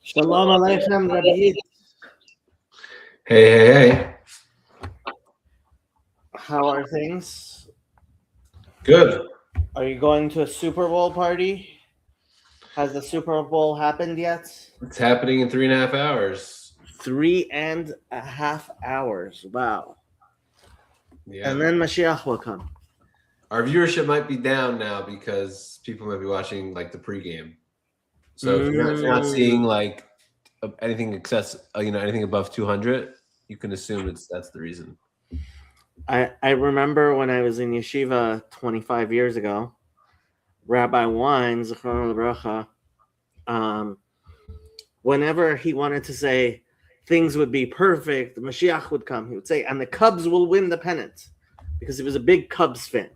Shalom Aleichem, Rabbi. Hey. How are things? Good. Are you going to a Super Bowl party? Has the Super Bowl happened yet? It's happening in 3.5 hours. 3.5 hours. Wow. Yeah. And then Mashiach will come. Our viewership might be down now because people might be watching like the pregame. So if you're not seeing like anything anything above 200, you can assume that's the reason. I remember when I was in yeshiva 25 years ago, Rabbi Wein, Zichrono Lebracha, whenever he wanted to say things would be perfect, the Mashiach would come, he would say, and the Cubs will win the pennant, because he was a big Cubs fan.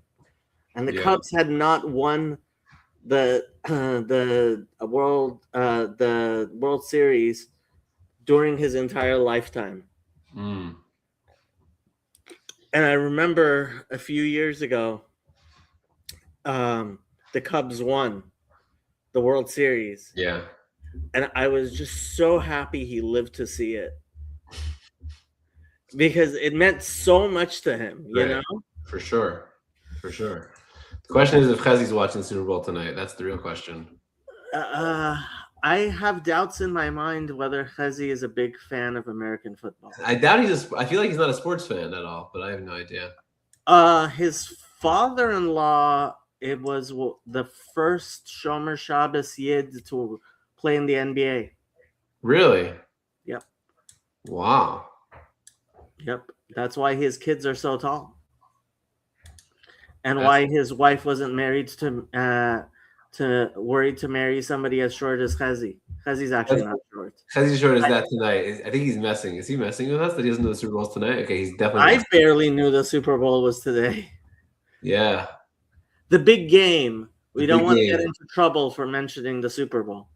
And the Cubs had not won the World Series during his entire lifetime. Mm. And I remember a few years ago, the Cubs won the World Series. Yeah. And I was just so happy he lived to see it, because it meant so much to him, you know? For sure. The question is if Chazi's watching the Super Bowl tonight. That's the real question. I have doubts in my mind whether Chazi is a big fan of American football. I doubt I feel like he's not a sports fan at all, but I have no idea. His father-in-law, it was the first Shomer Shabbos Yid to play in the NBA. Really? Yep. Wow. Yep. That's why his kids are so tall. And why his wife wasn't married to worried to marry somebody as short as Chazi. Chazi's actually not short. Chazi's short as that tonight. I think he's messing. Is he messing with us that he doesn't know the Super Bowl's tonight? Okay, he's definitely. I barely knew the Super Bowl was today. Yeah. The big game. We don't want to get into trouble for mentioning the Super Bowl.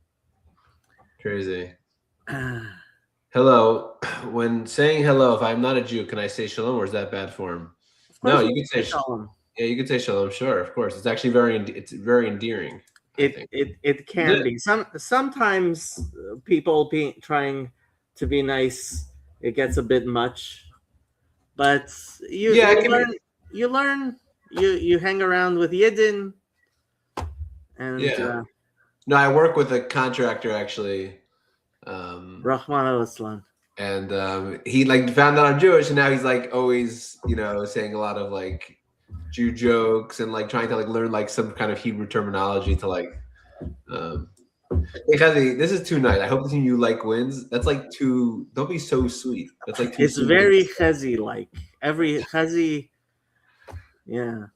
Crazy. Hello. When saying hello, if I'm not a Jew, can I say shalom, or is that bad form? No, you can say shalom. Yeah, you can say shalom. Sure, of course. It's actually very endearing. It can be. Sometimes people trying to be nice, it gets a bit much. But you learn. You hang around with Yidden. And no, I work with a contractor actually. Rahman al-Islam. And he found out I'm Jewish, and now he's always saying a lot of Jew jokes and trying to learn some kind of Hebrew terminology to hey Chazi, this is too nice. I hope the team you wins. That's too. Don't be so sweet. That's too it's sweet. Very Chazi like. Every Chazi, yeah.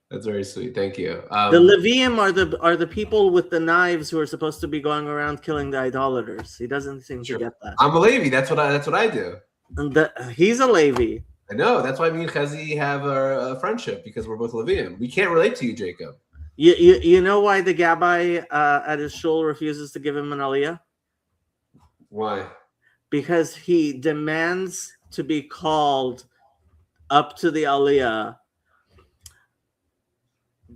That's very sweet. Thank you. The Levium are the people with the knives who are supposed to be going around killing the idolaters. He doesn't seem to get that. I'm a Levi. That's what I do. And he's a Levi. I know. That's why me and Chazi have a friendship, because we're both Levium. We can't relate to you, Jacob. You know why the Gabbai at his shul refuses to give him an aliyah? Why? Because he demands to be called up to the aliyah.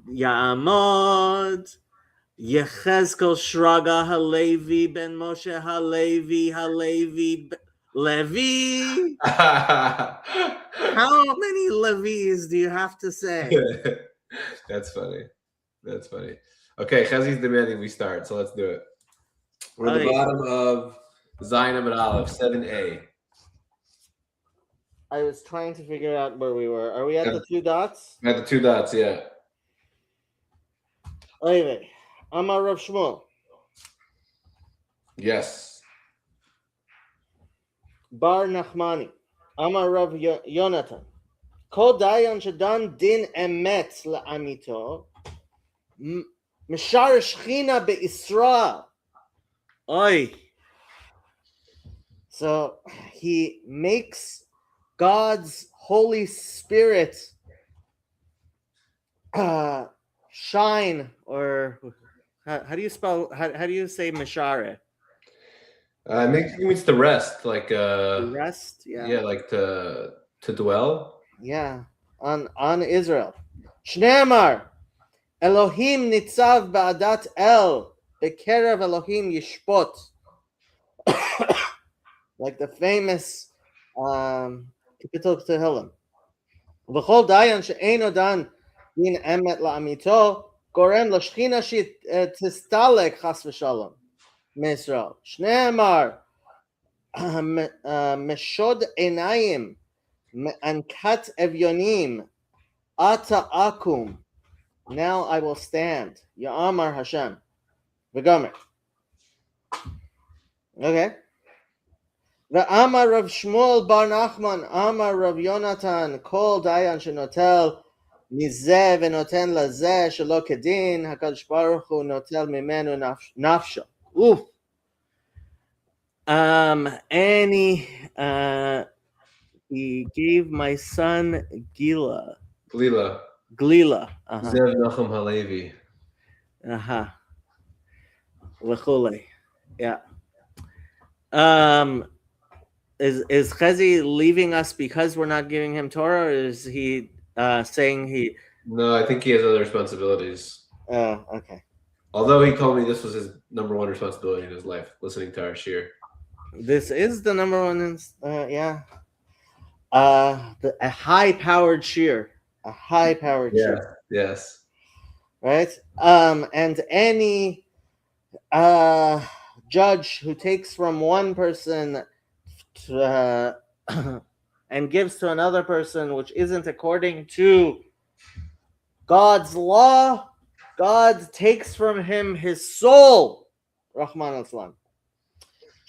Ya'amod Yechezkel Shraga Halevi Ben Moshe Halevi Levi. How many Levis do you have to say? That's funny. Okay, Chazi's demanding we start, so let's do it. We're at the bottom of Zayin Amud Aleph, 7a. I was trying to figure out where we were. Are we at the two dots? At the two dots, yeah. Anyway, Amar Rav Shmuel. Yes. Bar Nachmani. Amar Rav Yonatan. Kol dayan shedan din emet la'amito. Mishar shchina be'Israel. Oy. So he makes God's Holy Spirit shine, or how do you spell? How do you say mishare? It means to rest, rest. Yeah. Yeah, to dwell. Yeah, on Israel. Shneimar, Elohim nitzav ba'adat el bekerev Elohim yishpot. like the famous Kapitel Tehillim. V'chol dayan she'eino dan din emet la'amito gorem l'shchina she'tistalek chas v'shalom mi'Yisrael. Shnei amar meshod einayim me'ankat evyonim ata akum. Now I will stand. Ya'amar Hashem. V'gomer. Okay. V'amar Rav Shmuel bar Nachman, Amar Rav Yonatan, Kol Dayan shenotel mizeh v'noten lazeh shelo kedin, HaKadosh Baruch Hu notel mimenu nafsho. Oof. He gave my son Glila. Zev Nachum Halevi. V'chule. Yeah. Is Chezi leaving us because we're not giving him Torah, or is he saying he? No, I think he has other responsibilities. Oh, okay. Although he told me this was his number one responsibility in his life, listening to our shir. This is the number one. Yeah. A high-powered shir. A high-powered shir. Yes. Right. And any judge who takes from one person and gives to another person which isn't according to God's law, God takes from him his soul. Rahman al-Islam.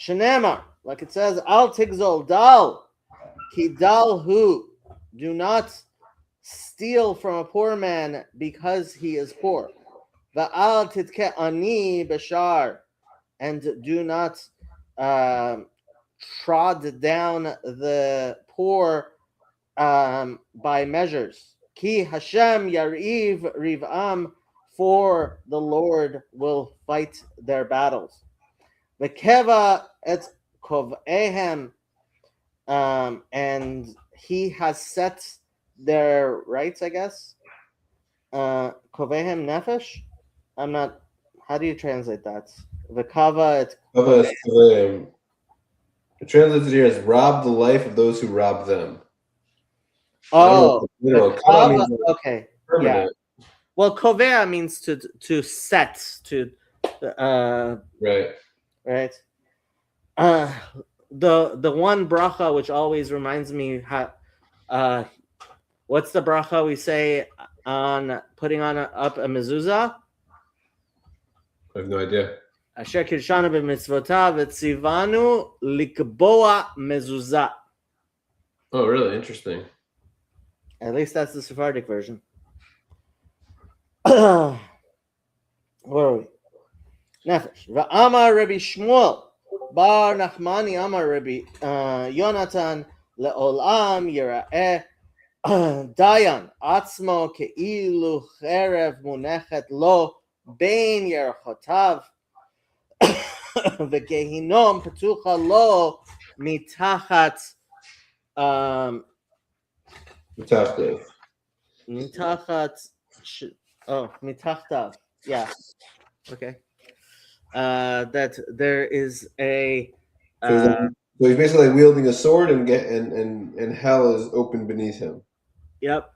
Shenemar, like it says, Al tigzol dal, ki dal hu, do not steal from a poor man because he is poor. Va'al titke ani bashar, and do not trod down the poor by measures. Ki Hashem yariv riv'am, for the Lord will fight their battles. V'keva et kovehem, and he has set their rights, I guess. Kovehem nefesh? I'm not, how do you translate that? V'kava et kovehem. It translates here as rob the life of those who rob them. Oh, okay. Yeah. Well, kovea means to set, to right. The one bracha which always reminds me how what's the bracha we say on putting up a mezuzah? I have no idea. Asher kirshanu b'mitzvotav v'tzivanu likboa mezuzah. Oh, really? Interesting. At least that's the Sephardic version. Where are we? Nefesh. Va'amar Rabbi Shmuel bar Nachmani Amar Rabbi Yonatan le'olam yira'eh dayan atzmo ke'ilu cherev munechet lo bein yerchotav v'gehinom petucha lo mitachat mitachtav. Yeah. Okay. That there is a. So he's basically wielding a sword, and hell is open beneath him. Yep.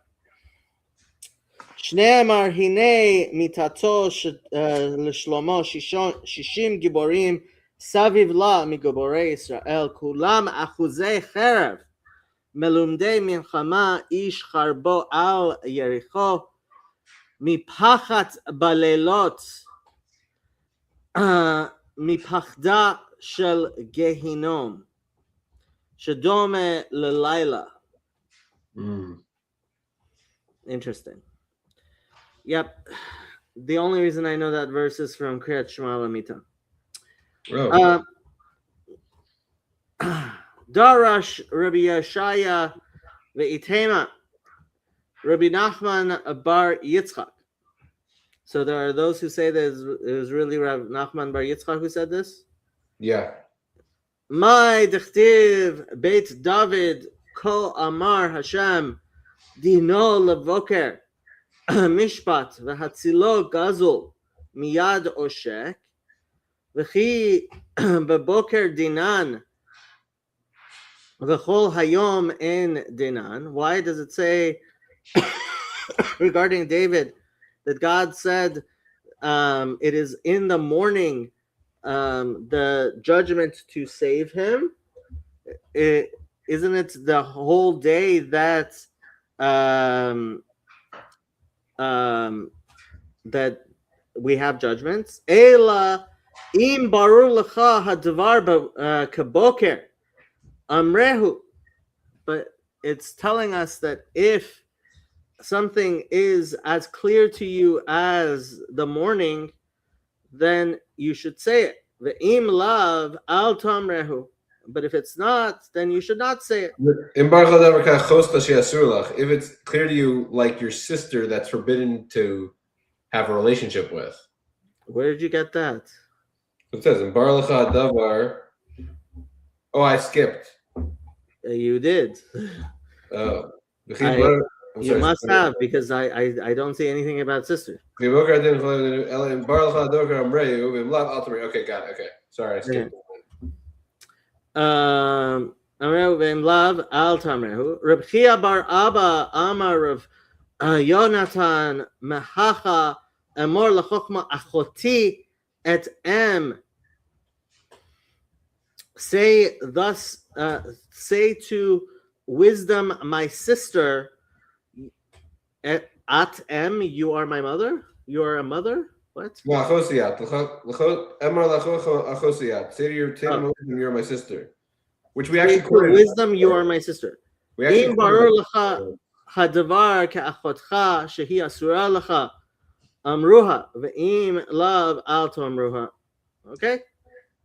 Shneimar hine mitato l'shlomo shishim giborim saviv la migiborei Israel kulam achuzei cherev melumdei milchama ish charbo al Yericho mipachat balelot mipachda shel gehinom shedome lelayla. Interesting. Yep. The only reason I know that verse is from Kriyat Shema Lamita. Darash Rabbi Yeshaya ve'itema Rabbi Nachman bar Yitzchak. So there are those who say that it was really Rabbi Nachman bar Yitzchak who said this? Yeah. My dechtiv Beit David ko amar Hashem dino levoker mishpat v'hatzilo gazul miyad oshek v'chi Beboker dinan. V'chol hayom in dinan. Why does it say regarding David that God said it is in the morning the judgment to save him? Isn't it the whole day that um, that we have judgments? Ela im barur lecha hadvar kaboker amrehu. But it's telling us that if something is as clear to you as the morning, then you should say it. Ve'im lav al tamrehu. But if it's not, then you should not say it. If it's clear to you, like your sister, that's forbidden to have a relationship with. Where did you get that? It says in Bar Lecha Davar. Oh, I skipped. You did. You must have, because I don't see anything about sister. Okay, got it. Okay, sorry, I skipped. Lav al tamrehu. Reb Chia bar Abba Amar Rav Yonatan Mehacha Amor lachokma achoti et em. Say thus, say to wisdom, my sister, at em, you are my mother? You are a mother? What? Say to you're my sister. Which we actually quoted. Wisdom, you are my sister. Okay?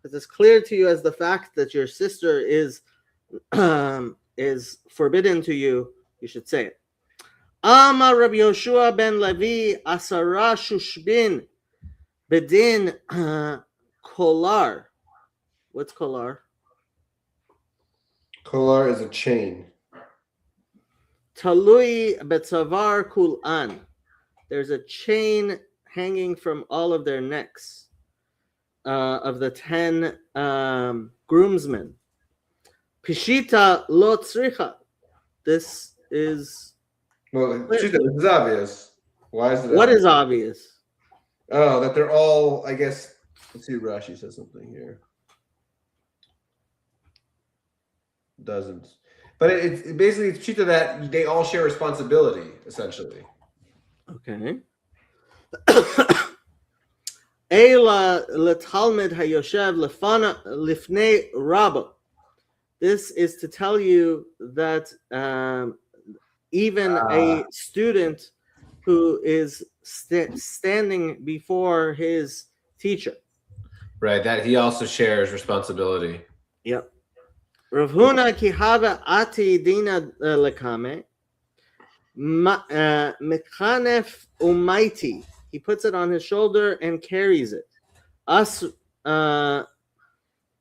Because it's clear to you as the fact that your sister is forbidden to you, you should say it. Amar Rabbi Yoshua ben Levi asara shushbin bedin kolar. What's kolar? Kolar is a chain. Talui betzavar kulan. There's a chain hanging from all of their necks of the 10 groomsmen. Pishita lo tzricha. This is... Well, this is obvious. Why is it What is obvious? Oh, that they're all, I guess... Let's see, Rashi says something here. Doesn't. But it's basically it's pshita that they all share responsibility, essentially. Okay. Eila letalmid hayoshev lefana lifnei rabba. This is to tell you that even a student who is standing before his teacher, right, that he also shares responsibility. Yep. Rav Huna kihava ati dina lekame mechanef umaiti. He puts it on his shoulder and carries it. Asara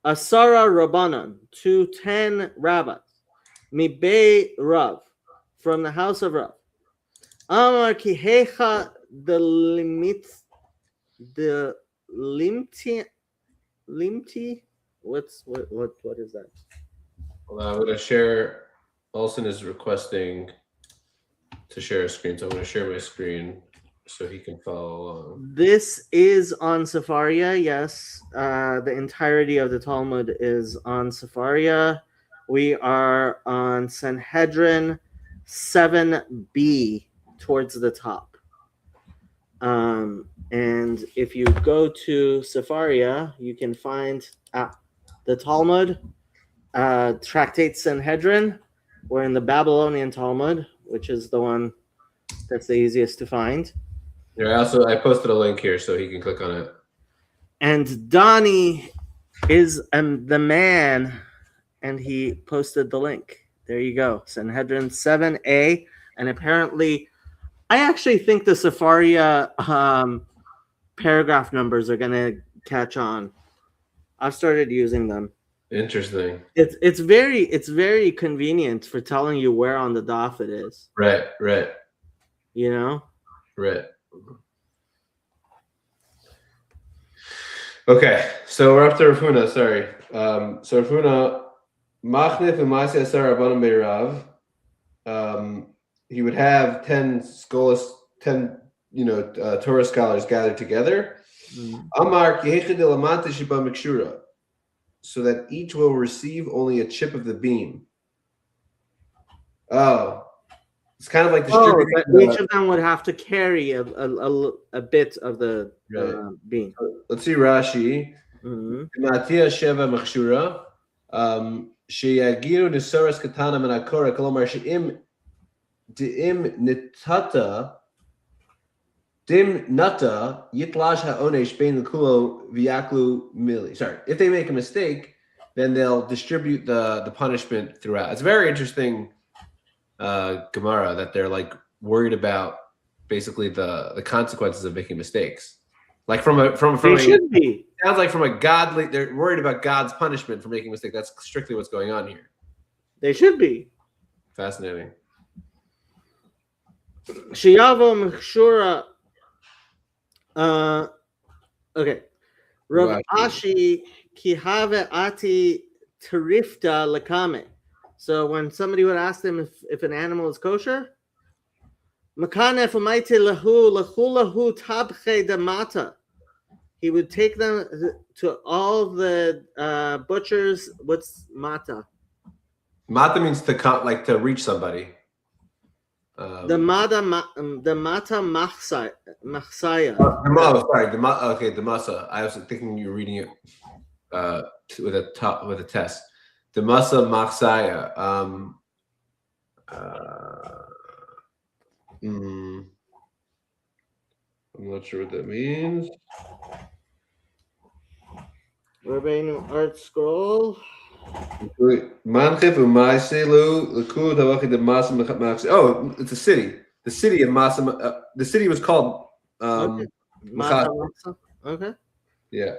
Rabbanan, to 10 rabbis. Mibei Rav, from the house of Rav. Amar kihecha the limti. What is that? Well, I'm going to share. Olson is requesting to share a screen, so I'm going to share my screen so he can follow along. This is on Sefaria, yes. The entirety of the Talmud is on Sefaria. We are on Sanhedrin 7b towards the top. And if you go to Sefaria, you can find the Talmud, Tractate Sanhedrin. We're in the Babylonian Talmud, which is the one that's the easiest to find. Yeah, I posted a link here so he can click on it. And Donnie is the man, and he posted the link. There you go, Sanhedrin 7a. And apparently, I actually think the Sefaria paragraph numbers are going to catch on. I've started using them. Interesting. It's very convenient for telling you where on the daf it is. Right. You know? Right. Okay, so we're up to Rav Huna. Sorry. So Rav Huna, Machnif u'Maaseh Asar Rabbanim Be'Rav. He would have 10 scholars, 10 Torah scholars gathered together. Amar Kihechid Elamante Shiba Mikshura, so that each will receive only a chip of the beam. Oh, it's kind of like distributing. Each of them would have to carry a bit of the beam. Let's see Rashi. Matia Sheva Machshura. Sheyagiru Nesaras Katana Menakora Kolomar Sheim Dim Nitata Dim Nata Yitlash Ha'onesh Bein L'Kulo V'Yaklu Mili. Sorry, if they make a mistake, then they'll distribute the punishment throughout. It's very interesting Gemara that they're like worried about basically the consequences of making mistakes. Like they should be. Sounds like from a godly, they're worried about God's punishment for making mistakes. That's strictly what's going on here. They should be. Fascinating. Shiyavo Mechshura. Okay. Rav Ashi Kihave Ati Tarifta Lakame. So when somebody would ask them if an animal is kosher, Makanef Umaiti Lahu Tabche Damata. He would take them to all the butchers. What's mata? Mata means to reach somebody. The mata machsaya. The masa. I was thinking you were reading it with a test. The masa machsaya. I'm not sure what that means. Rabbeinu Art Scroll. Oh, it's a city. The city of Masa. The city was called Masa. Okay. Yeah.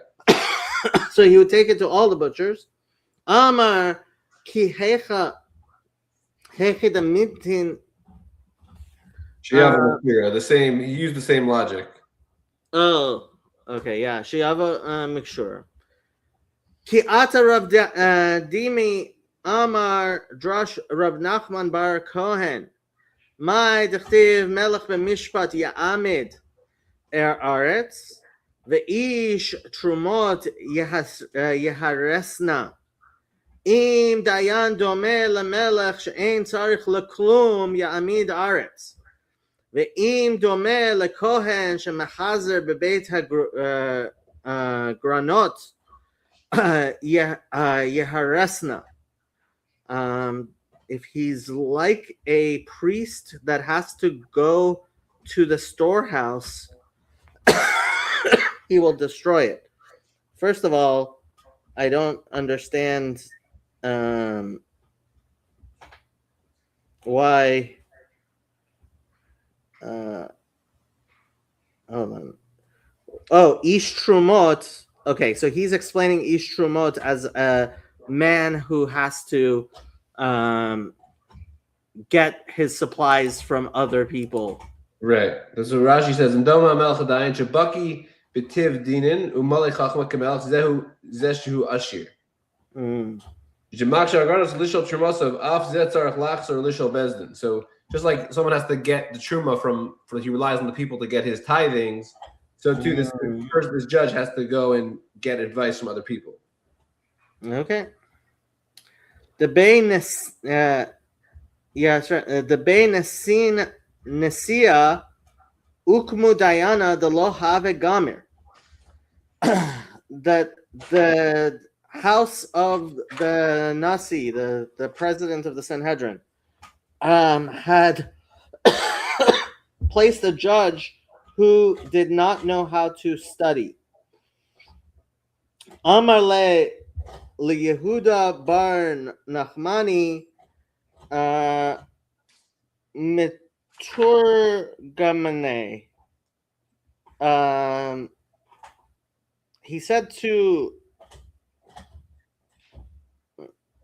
So he would take it to all the butchers. Amar ki hecha the mitin. The same. He used the same logic. Oh, okay, yeah. Shiava Mikshura. Ki ata Rav Dimi Amar Drash Rav Nachman Bar Kohen. Mai dechtiv melech b'mishpat ya'amid aretz ve'ish trumot yeharesna. Im dayan domeh lemelech she'ein tzarich leklum ya'amid aretz. Ve'im domeh lekohen shemechazer bebeit hagranot yeharesna. If he's like a priest that has to go to the storehouse, he will destroy it. First of all, I don't understand why. Hold on. Oh, Ish Trumot. Okay, so he's explaining Ish Trumot as a man who has to get his supplies from other people. Right. That's what Rashi says. Ndoma melech hadayin shabaki b'tiv dinin u'malei chachma kamelech zeshu ashir. So just like someone has to get the truma he relies on the people to get his tithings, so too this judge has to go and get advice from other people. Okay. The Bein the Bein Nesia Ukmu Dayana the Lo Have Gamir. That the house of the Nasi, the president of the Sanhedrin, had placed a judge who did not know how to study. Amar le Yehuda bar Nachmani Miturgamane. He said to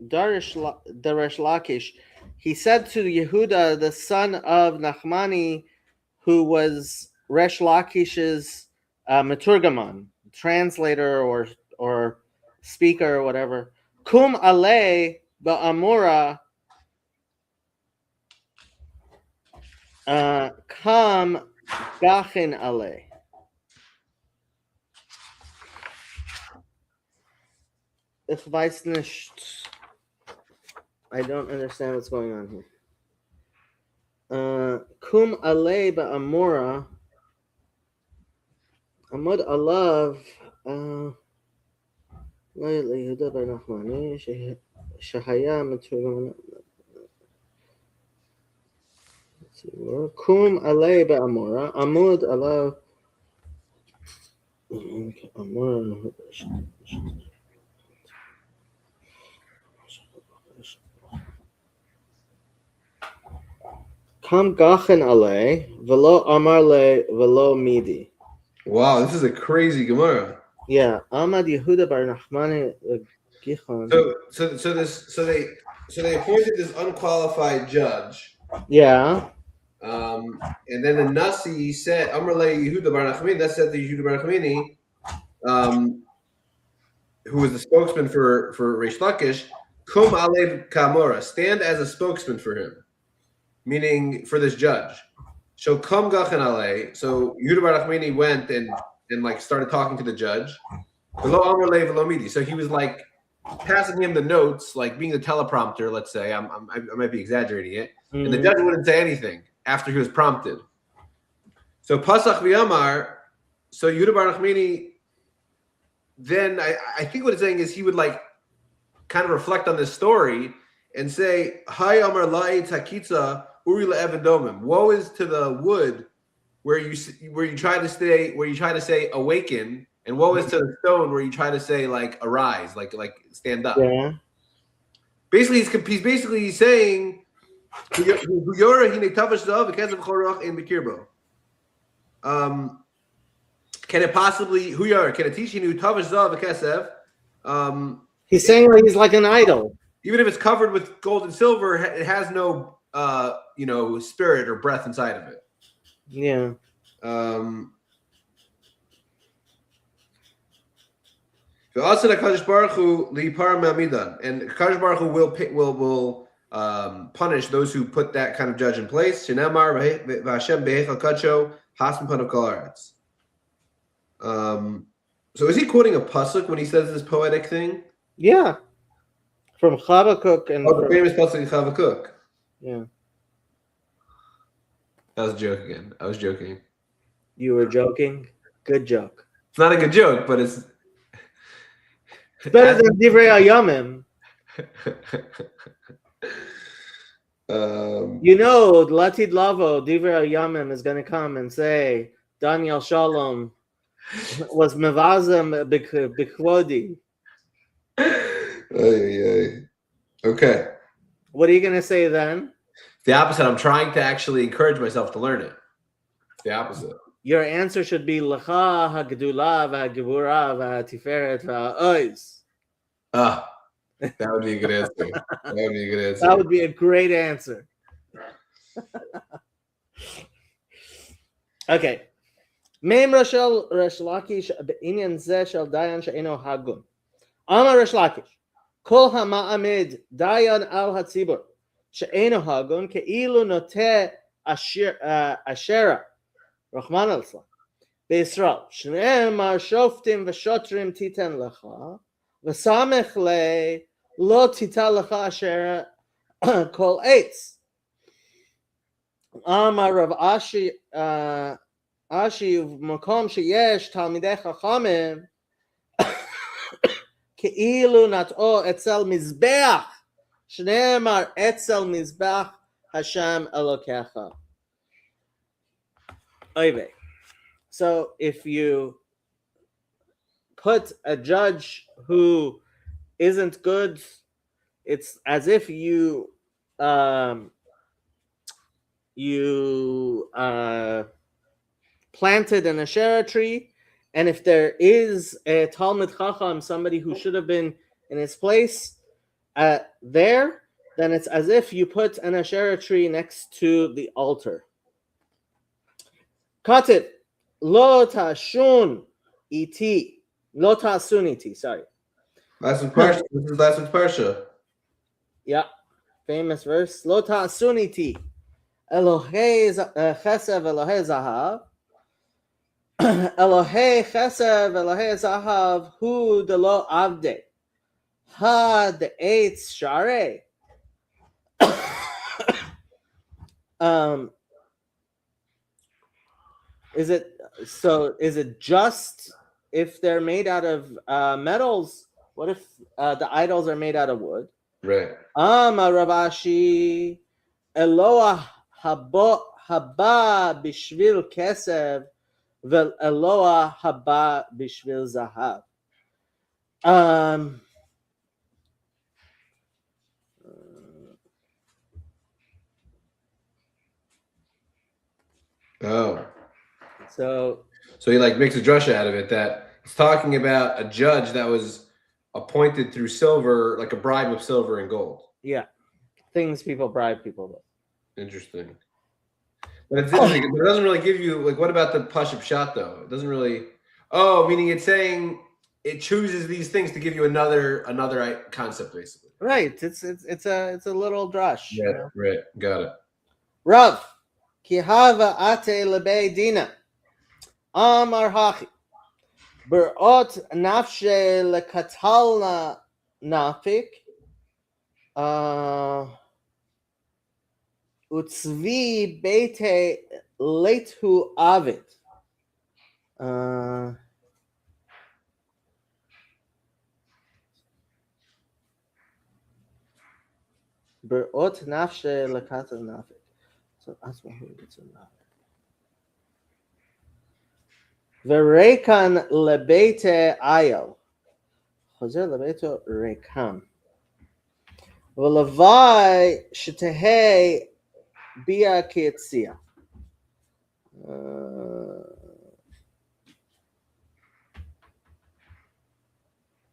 Darish Lakish, he said to Yehuda, the son of Nachmani, who was Resh Lakish's Meturgaman, translator or speaker or whatever. Kum ale ba'amura kam gachin ale. Ich weiß nicht. I don't understand what's going on here. Kum ale ba'amura Amud alav Yehuda bar Nachmani Shahaya Matur Kum ale ba'amura Amud alav Amura Kam gachen ale velo amar le velo midi. Wow, this is a crazy Gemara. Yeah, Amad Yehuda bar Nachmani Gichon. So they appointed this unqualified judge. Yeah. And then the Nasi said Amar le Yehuda bar Nachmani. That said the Yehuda bar Nachmani, who was the spokesman for Reish Lakish, Kum alev kamora, stand as a spokesman for him, meaning for this judge. So Kum gachen ale. So Yehuda bar Nachmani went and like started talking to the judge. V'lo amar le v'lo midi. So he was like passing him the notes, like being the teleprompter. Let's say I might be exaggerating it, and the judge wouldn't say anything after he was prompted. So Pasach v'Amar. So Yehuda bar Nachmani. Then I think what it's saying is he would like kind of reflect on this story and say, "Hi Amar la'etz hakitza uri le'evadomim." Woe is to the wood where you try to say awaken, and woe is to the stone where you try to say like arise, like stand up. Yeah. Basically, he's basically saying, can it possibly can it teach you tavash zav v'kesev? He's saying that he's like an idol. Even if it's covered with gold and silver, it has no spirit or breath inside of it. Yeah. And Kadosh Baruch Hu will punish those who put that kind of judge in place. Shenamar v'Hashem be'echal kadsho hasm panav kol haaretz. So is he quoting a pasuk when he says this poetic thing? Yeah. From Habakkuk and the famous pasuk in Habakkuk. Yeah. That was a joke again. I was joking. You were joking? Good joke. It's not a good joke, but it's better than Divrei Hayamim. Latid Lavo, Divrei Hayamim is going to come and say, Daniel Shalom was mevazem b'kwodi. Okay. What are you going to say then? The opposite. I'm trying to actually encourage myself to learn it. The opposite. Your answer should be Lecha ha'gedula v'ha'gebura v'ha'tiferet v'ha'oz. That would be a good answer. That would be a great answer. Okay. Meim Rashel Resh Lakish b'inyan zeh shel dayan she'eno hagun. Amar Resh Lakish, kol ha'ma'amid dayan al hatzibur she'eno hagun ke'ilu noteh ashera Rahman al-Islam B'Yisrael shne'emar shoftim v'shotrim titen lecha v'samech le lo tita lecha ashera kol eitz. Amar Rav Ashi Makom sheyesh talmidei chachamim ke'ilu nat'o etzel mizbeach shne'emar etzel mizbeach Hashem Elokecha. Oive. So if you put a judge who isn't good, it's as if you planted an Asherah tree, and if there is a Talmud Chacham, somebody who should have been in his place there, then it's as if you put an Asherah tree next to the altar. Kativ lo tashun iti Lo ta'asuniti, sorry. Last week's Parsha. This is last week's Parsha. Yeah, famous verse. Lo ta'asuniti. Elohei chesed Elohei zahav. Elohei chesed Elohei zahav hu de lo avde. Ha de eitz share. Is it just if they're made out of metals? What if the idols are made out of wood? Right. Ravashi Eloah haba bishvil kesev vel Eloah haba bishvil zahav. Oh. So he like makes a drasha out of it that it's talking about a judge that was appointed through silver, like a bribe of silver and gold. Yeah, things people bribe people with. Interesting. But it's interesting. But it doesn't really give you like. What about the Pashup shot though? It doesn't really. Oh, meaning it's saying it chooses these things to give you another concept basically. Right. It's a little drush. Yeah. You know? Right. Got it. Rav kihava ate lebei dina. Amar hachi. Berot nafshe lekatalna nafik. Utzvi bete letu avid. Berot nafshe lekatalna nafik. So that's what it's about. Verekan lebete ayel. Chozer lebeto rekan. V'levai shetehei bia kietzia.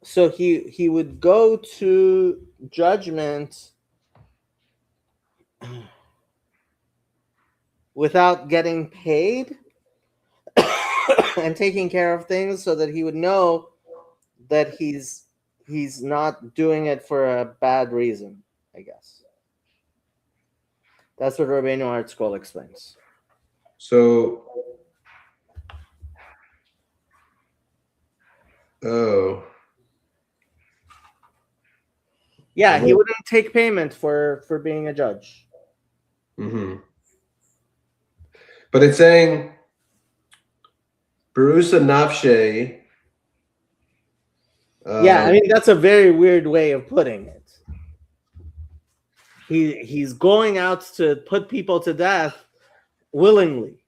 So he would go to judgment without getting paid and taking care of things so that he would know that he's not doing it for a bad reason, I guess. That's what Rabbeinu Artskol explains. So, yeah, he wouldn't take payment for being a judge. Mm-hmm. But it's saying Barusa Nafshe. Yeah, I mean that's a very weird way of putting it. He's going out to put people to death willingly.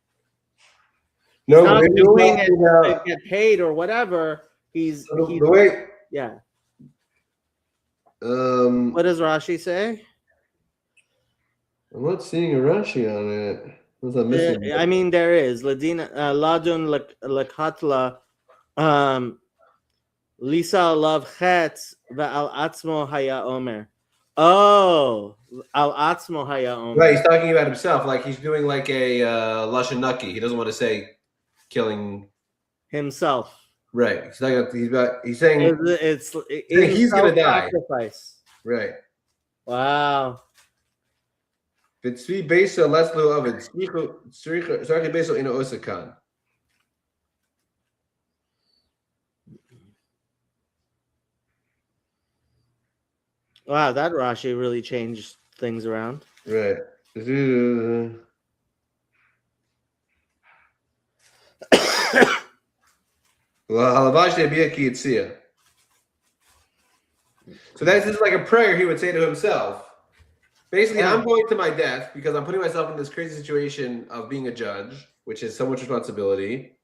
He's not doing it to get paid or whatever. He's the way. Yeah. What does Rashi say? I'm not seeing a Rashi on it. What's that missing? I mean, there is Ladina Ladun Lakatla Lisa Love Chet Al Atzmo Haya Omer. Oh, Al Atzmo Haya Omer. Right, he's talking about himself, like he's doing like a Lashon Naki. He doesn't want to say killing himself. Right. He's saying he's gonna die. Sacrifice. Right. Wow. V'tzvi beso leslu avid tzricha beso ina osakan. Wow, that Rashi really changed things around. Right. So this is like a prayer he would say to himself. Basically, I'm going to my death because I'm putting myself in this crazy situation of being a judge, which is so much responsibility,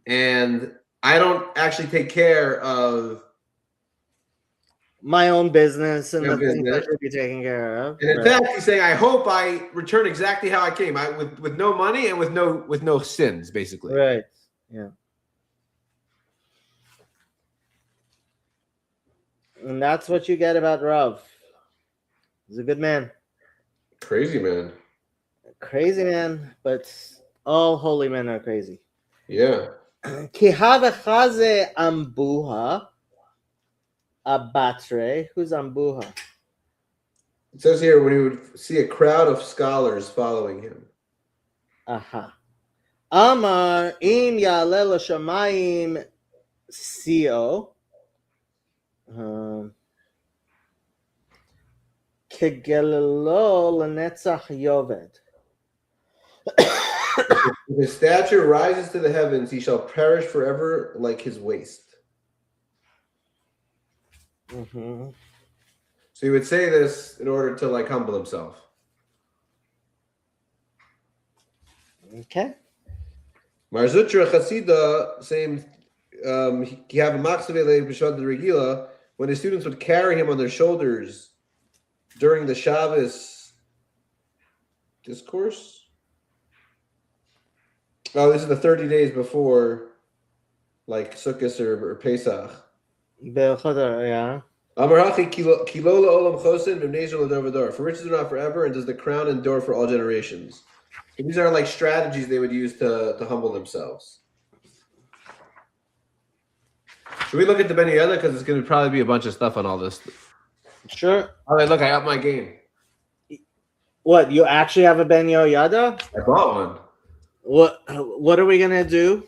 and I don't actually take care of my own business and the things I should be taking care of. And in fact, he's saying, I hope I return exactly how I came, with no money and with no sins, basically. Right. Yeah. And that's what you get about Rav. He's a good man. Crazy man. Crazy man, but all holy men are crazy. Yeah. Ki havechaze ambuha abatre. Who's ambuha? It says here when he would see a crowd of scholars following him. Aha. Amar im ya'aleh l'shamayim sio. Kegelelo l'netzach yoved. If his stature rises to the heavens, he shall perish forever like his waist. Mm-hmm. So he would say this in order to like humble himself. Okay. Marzutra Chasida saying he have a maksavele b'shad regila when his students would carry him on their shoulders during the Shabbos discourse. Oh, this is the 30 days before, like Sukkot or Pesach. Yeah. For riches are not forever, and does the crown endure for all generations? So these are like strategies they would use to humble themselves. Should we look at the Ben Yehuda? Because it's going to probably be a bunch of stuff on all this. Sure. All right, look, I got my game. What, you actually have a Ben Yehuda? I bought one. What are we gonna do?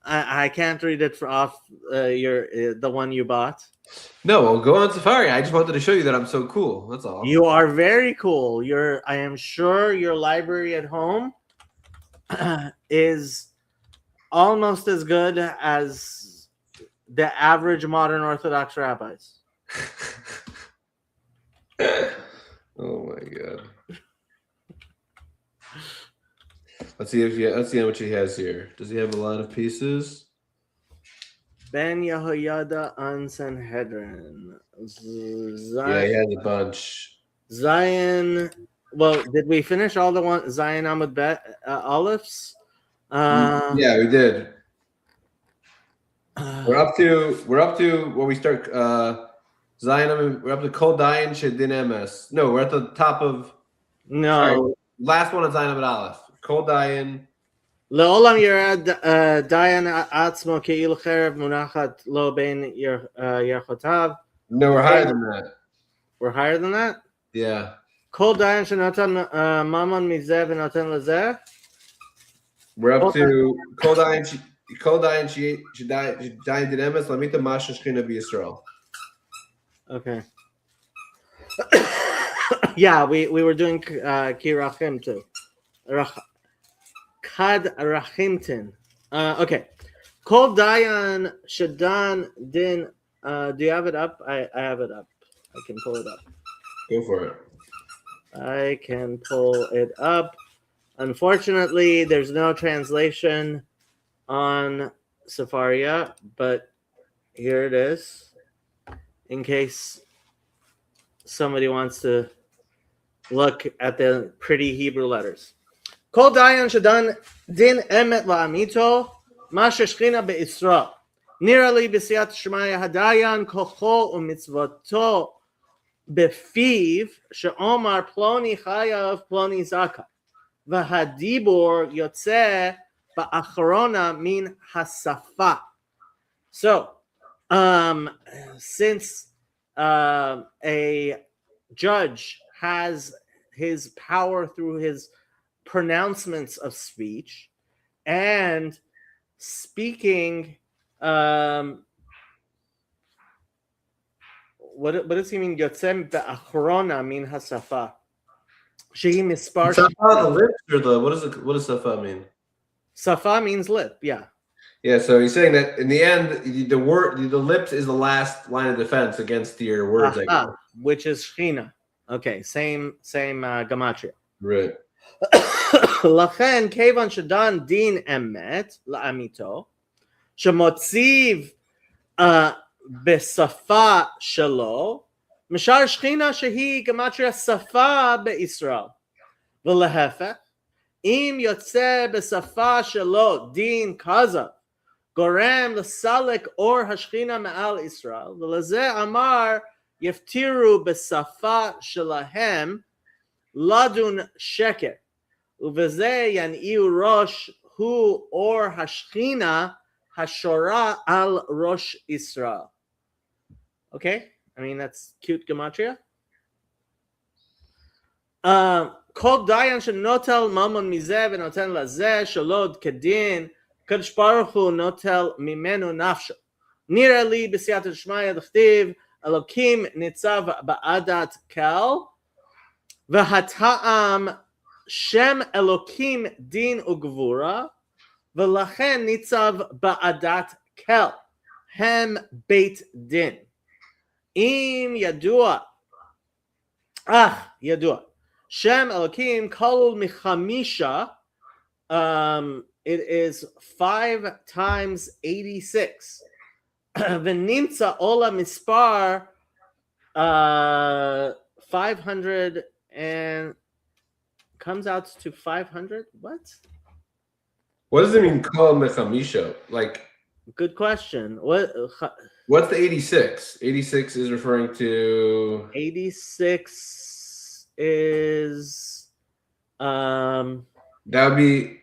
I can't read it off the one you bought. No, we'll go on Safari. I just wanted to show you that I'm so cool. That's all. You are very cool. I am sure your library at home is almost as good as the average modern Orthodox rabbis. Oh my god. Let's see how much he has here. Does he have a lot of pieces? Ben Yehoyada on Sanhedrin. Yeah, he has a bunch. Zion. Well, did we finish all the one Zion Amud Bet Olives? Yeah, we did. We're up to where we start. Zion. We're up to Kol Dayan Shedin Emes. No, we're at the top of. No. Sorry, last one of Zion Amud Aleph. Kol Dayan. Le'olam Yerad Dayan Atzmo Ke'il Cherev Munachat Lo Bein Yerchotav. No, we're higher than that. We're higher than that? Yeah. Kol Dayan Shenatan Mamon Mizeh V'Noten Lezeh. We're up to Kol Dayan Shedin Emes Lamita Masha Shechina B'Yisrael. Okay. Yeah, we were doing Kirachim too. Kad Rachimtin. Okay. Kol Dayan Shadan Din. Do you have it up? I have it up. I can pull it up. Go for it. I can pull it up. Unfortunately, there's no translation on Safaria, but here it is. In case somebody wants to look at the pretty Hebrew letters. Kol Dayan Shadan Din Emet La'amito Masha Shechina Be'Isra Nira Li B'Siyat Shemaya Hadayan Kocho U'Mitzvoto Befiv She'omar Ploni Chayav Ploni Zaka V'Hadibur Yotze Ba'achrona Min Hasafa. So, since a judge has his power through his pronouncements of speech and speaking, what does he mean? Yotzem be'achrona min hasafa. Shehi mispar. Safa, the lips, or what does Safa mean? Safa means lip. Yeah. Yeah, so he's saying that in the end, the lips is the last line of defense against your words, which is Shechina. Okay, same gematria. Right. Lachen kevan shadan din emet la'amito shemotziv besafa shelo mishar Shechina shehi gematria safa beIsrael v'lehefech im yotze besafa shelo din kaza gorem l'salek or hashchina me'al Israel v'lezeh amar yeftiru besafa shelahem ladun sheket uveze yaniu rosh hu or hashchina hashora al rosh Israel. Okay, I mean that's cute gematria. Kol dayan shenotel mamon mizeh v'noten lazeh shalod kedin kadosh baruch hu notel mimenu nafsho. Nira li b'siyat shmaya d'chtiv Elokim nitzav ba'adat kel v'hata'am Shem Elokim din ugvura v'lachen nitzav ba'adat kel hem beit din im yadua yadua Shem Elokim kol michamisha. It is 5 times 86. V'nimtza ola mispar 500 and comes out to 500. What does it mean? Kol mechamisha. Like, good question. What's the 86? 86 is referring to. 86 is that would be.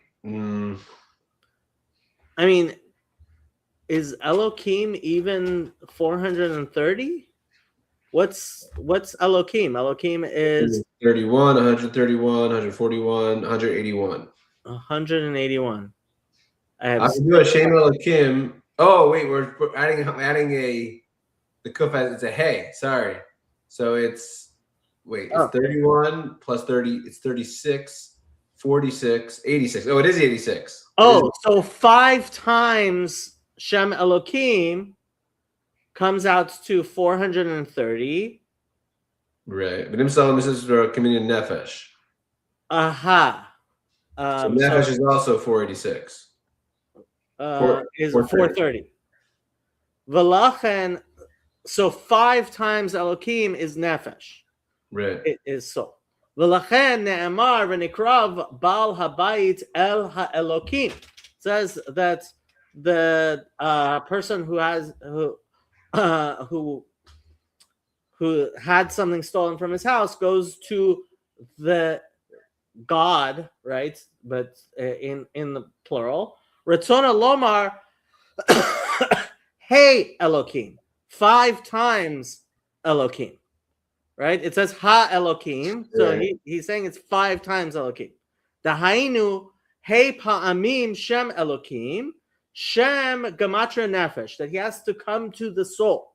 I mean, is Elokim even 430? What's Elokim? Elokim is 31, 131, 141, 181. 181. I can do a Shem Elokim. Oh wait, we're adding the kuf. It's a hey. Sorry, so it's 31 plus 30. It's 36, 46, 86. Oh, it is 86. So 5 times Shem Elokim comes out to 430. Right. But himself is communion nefesh. Aha. So nefesh is also 486. Is 430. V'lachen, so 5 times Elokim is nefesh. Right. It is so. V'lachen ne'emar v'nikrav bal habayit el ha'elokim. Says that the person who had something stolen from his house goes to the God, right? But in the plural. Ratzona lomar, hey Elokim, 5 times Elokim, right? It says ha Elokim, so he's saying it's 5 times Elokim. Dahainu, hey pa'amim Shem Elokim, Shem Gamatra Nefesh, that he has to come to the soul.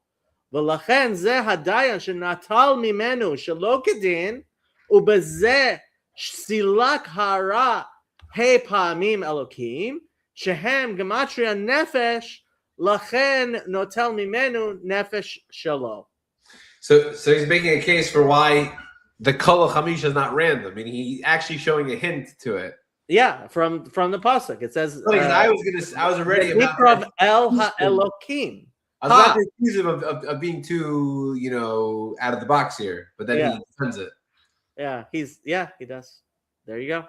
V'lachen zeh hadayan shenatal mimenu shelo kedin, ubezeh silak hara hey pa'amim Elokim, shehem Gematria Nefesh, lachen notel mimenu Nefesh shelo. So he's making a case for why the kol chamisha is not random. I mean, he's actually showing a hint to it. Yeah, from the pasuk it says. I was already about El HaElokim. I was about to accuse him of being too, out of the box here, but then he defends it. Yeah, he does. There you go.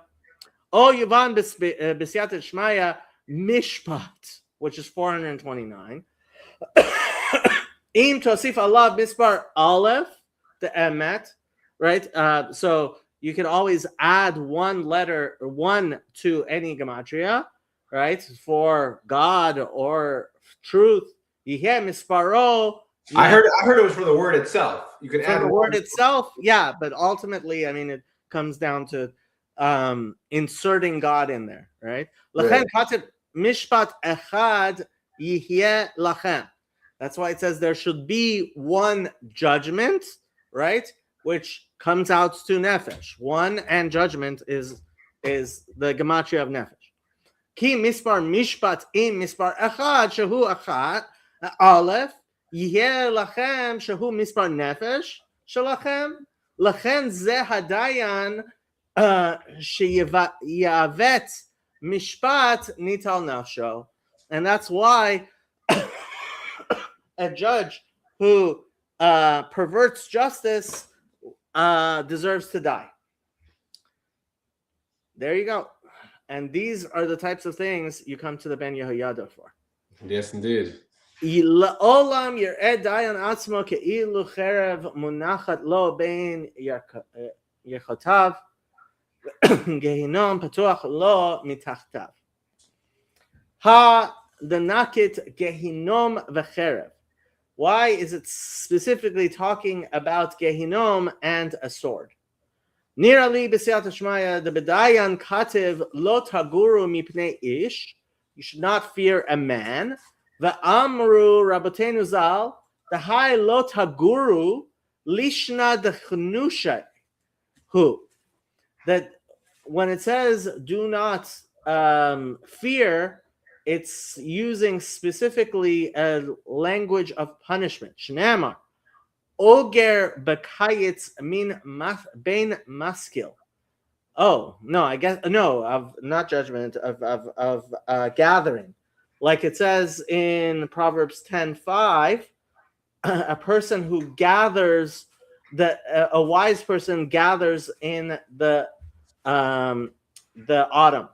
Oh, Yuvan B'siyat Shmaya Mishpat, which is 429. Im Tosif Allah Mispar Aleph, the Emet, right? So you can always add one to any gematria, right? For God or truth. Yiheh Misparo. I heard it was for the word itself. You can add the word itself, yeah, but ultimately, I mean, it comes down to inserting God in there, right? Lachen katib mishpat echad yihye lachem. That's why it says there should be one judgment, right? Which comes out to nefesh. One and judgment is the gematria of nefesh. Ki mispar mishpat im mispar echad shehu echad aleph yihye lachem shehu mispar nefesh shalachem lachen zeh hadayan sheyavet mishpat nital nafsho, and that's why a judge who perverts justice deserves to die. There you go. And these are the types of things you come to the Ben Yehoyada for. Yes, indeed. Olam yir'ed dayan atzmo ke'ilu cherev munachat lo bein yechotav gehinom patuach lo mitachtav. the nakit gehinom v'cherev. Why is it specifically talking about gehinom and a sword? Nira li b'siyat hashmaya the bedayan kativ lo taguru mipnei ish. You should not fear a man. V'amru rabotenu zal the high lo taguru lishna dechnusha. Who? That when it says do not fear, it's using specifically a language of punishment. Shnamar. Oger bekayitz min bein maskil. Oh no, I guess no, of not judgment of gathering, like it says in Proverbs 10:5, a person who gathers a wise person gathers in the autumn.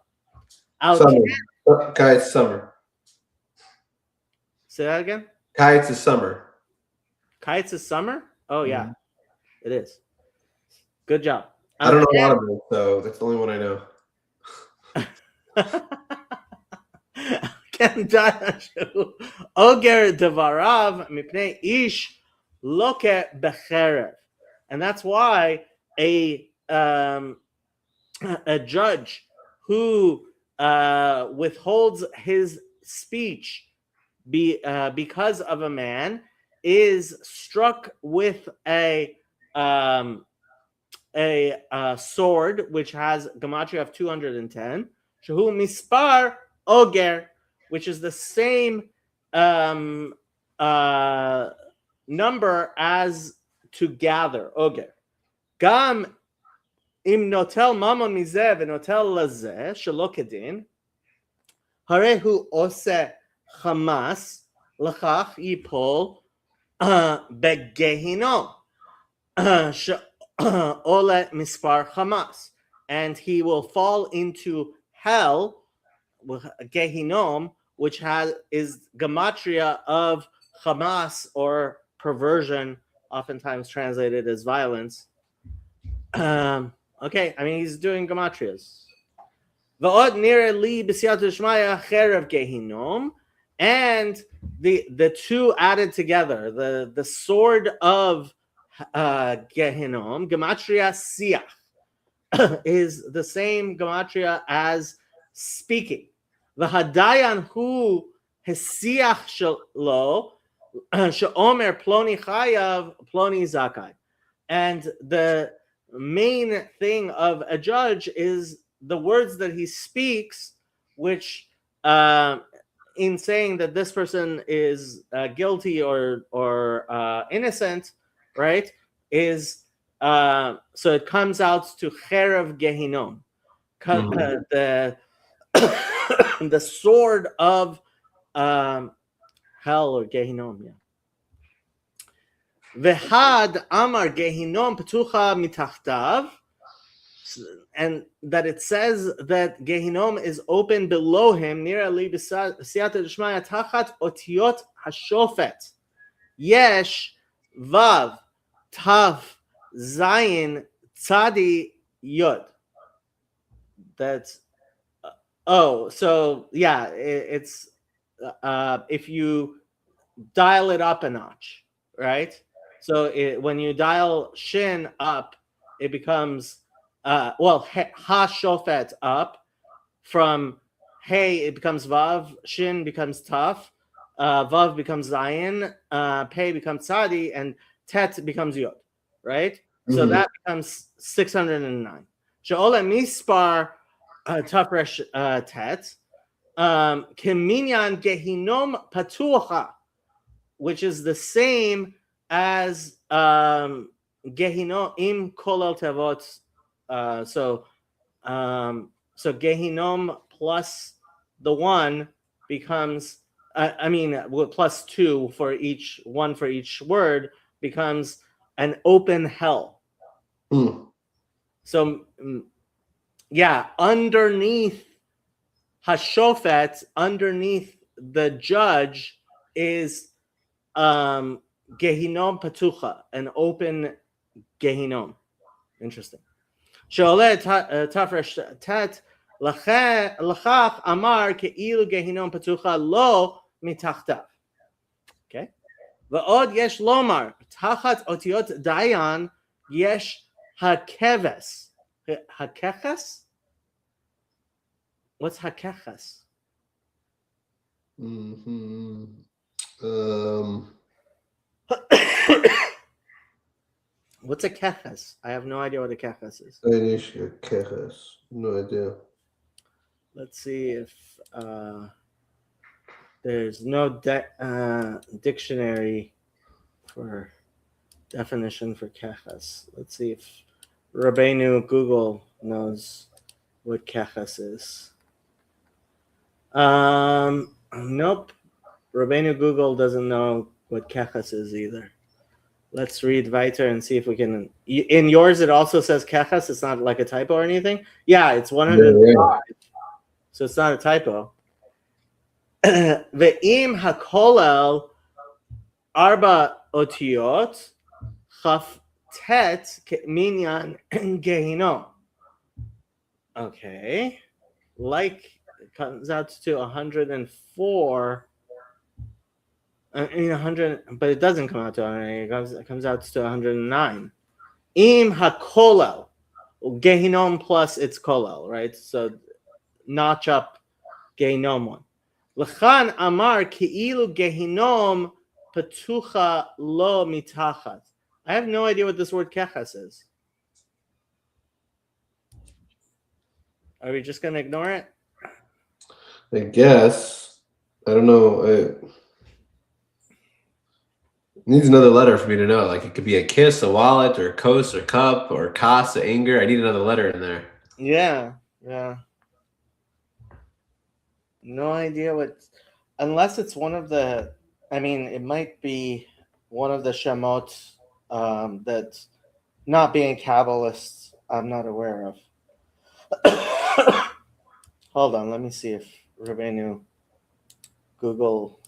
Summer. Kites summer. Say that again. Kites is summer. Kites is summer. Oh yeah, it is. Good job. I don't know a lot of it, so that's the only one I know. Oger devarav mipnei ish loke becherev, and that's why a judge who withholds his speech because of a man is struck with a sword which has gematria of 210. Shehu mispar oger, which is the same number as to gather. Oger. Gam im notel mamon mizeh v'notel lazeh shelo kedin, harehu ose chamas l'chach yipol begehinom ole mispar chamas, and he will fall into hell with gehinom, which is gematria of chamas, or perversion, oftentimes translated as violence. Okay, I mean, he's doing gematrias. V'od nira li b'siyat shmaya cherev gehinom, and the two added together, the sword of gehinom, gematria siach, is the same gematria as speaking. V'hadayan hu hesiach shelo sheomer ploni chayav ploni zakai, and the main thing of a judge is the words that he speaks, which in saying that this person is guilty or innocent, right, is so it comes out to cherev gehinom, the sword of hell, or gehinom. Yeah. V'had amar gehinom petucha mitachtav, and that it says that gehinom is open below him. Nira li b'siyata d'shmaya tachat otiyot hashofet yesh vav tav zayin tzadi yod. That's so yeah, it's if you dial it up a notch, right? So when you dial shin up, it becomes ha shofet up. From hey, it becomes vav. Shin becomes taf. Vav becomes zayin. Pei becomes tzadi, and tet becomes yod. Right. So that becomes 609. She'ola mispar tafresh tet. Keminyan gehinom patucha, which is the same as gehinom im kolel tevot. So gehinom plus the one becomes plus two for each one for each word becomes an open hell. So yeah, underneath hashofet, underneath the judge, is gehinom patucha, an open gehinom. Interesting. She'oleh tafresh tet לכך אמר כאילו גיהינום פתוחה לא מתחתיו. Okay? ועוד יש לומר, תחת אותיות דיין יש הכבש. הככס? What's הככס? Mm-hmm. What's a kechas? I have no idea what a kechas is. No idea. Let's see if there's no dictionary for definition for kechas. Let's see if Rabbeinu Google knows what kechas is. Nope. Rabbeinu Google doesn't know what kechas is either. Let's read weiter and see if we can. In yours, it also says kechas. It's not like a typo or anything. Yeah, it's 105. Yeah. So it's not a typo. Ve'im hakolel arba otiyot chaf tet minyan gehinom. Okay, like it comes out to 104. I mean 100, but it doesn't come out to 100. It comes out to 109. Im hakolel, gehinom plus its kolel, right? So notch up gehinom one. L'chan amar ki'ilu gehinom patucha lo mitachat. I have no idea what this word kechas is. Are we just going to ignore it? I guess. I don't know. It needs another letter for me to know. Like it could be a kiss, a wallet, or a kos, or cup, or kas, anger. I need another letter in there. Yeah. No idea what, unless it's one of the, I mean, it might be one of the Shemot that, not being Kabbalists, I'm not aware of. Hold on, let me see if Rabbeinu Google.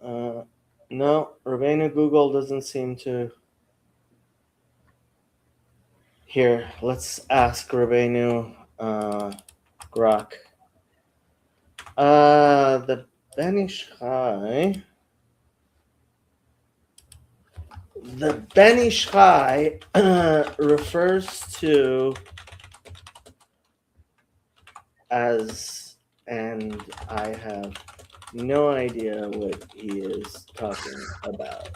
No, Rabbeinu Google doesn't seem to. Here, let's ask Rabbeinu Grok. The Ben Ish Chai. The Ben Ish Chai refers to as, and I have no idea what he is talking about.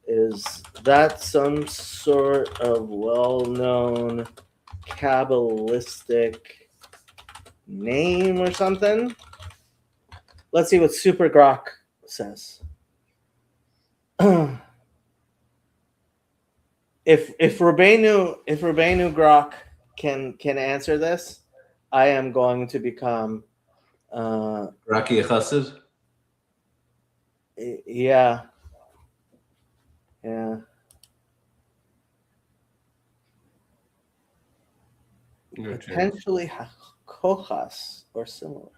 Is that some sort of well-known Kabbalistic name or something? Let's see what Super Grok says. If Rabbeinu Grok can answer this, I am going to become Raki Chassid? Yeah. Potentially Kochas or similar.